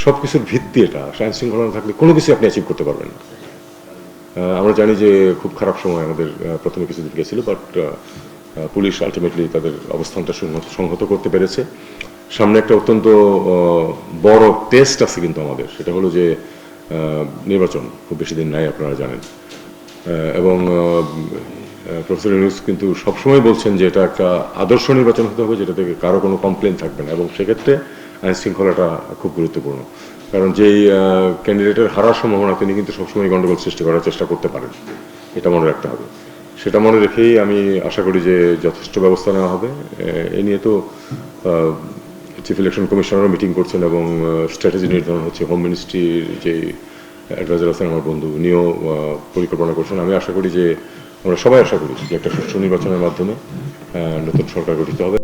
সব কিছুর ভিত্তি এটা। আইন শৃঙ্খলা না থাকলে কোনো কিছু আপনি অ্যাচিভ করতে পারবেন না। আমরা জানি যে খুব খারাপ সময় আমাদের প্রথমে কিছুদিন গেছিল, বাট পুলিশ আলটিমেটলি তাদের অবস্থানটা সংহত করতে পেরেছে। সামনে একটা অত্যন্ত বড় টেস্ট আছে কিন্তু আমাদের, সেটা হলো যে নির্বাচন খুব বেশি দিন নাই, আপনারা জানেন। এবং প্রফেসর ইউনূস কিন্তু সবসময় বলছেন যে এটা একটা আদর্শ নির্বাচন হতে হবে, যেটা থেকে কারো কোনো কমপ্লেন থাকবে না, এবং সেক্ষেত্রে আইন শৃঙ্খলাটা খুব গুরুত্বপূর্ণ। কারণ যেই ক্যান্ডিডেটের হারার সম্ভাবনা, তিনি কিন্তু সবসময় গণ্ডগোল সৃষ্টি করার চেষ্টা করতে পারেন, এটা মনে রাখতে হবে। সেটা মনে রেখেই আমি আশা করি যে যথেষ্ট ব্যবস্থা নেওয়া হবে। এ নিয়ে তো চিফ ইলেকশন কমিশনারও মিটিং করছেন, এবং স্ট্র্যাটেজি নির্ধারণ হচ্ছে। হোম মিনিস্ট্রির যে অ্যাডভাইজার আছেন আমার বন্ধু, উনিও পরিকল্পনা করছেন। আমি আশা করি যে আমরা সবাই আশা করি যে একটা সুষ্ঠু নির্বাচনের মাধ্যমে নতুন সরকার গঠিত হবে।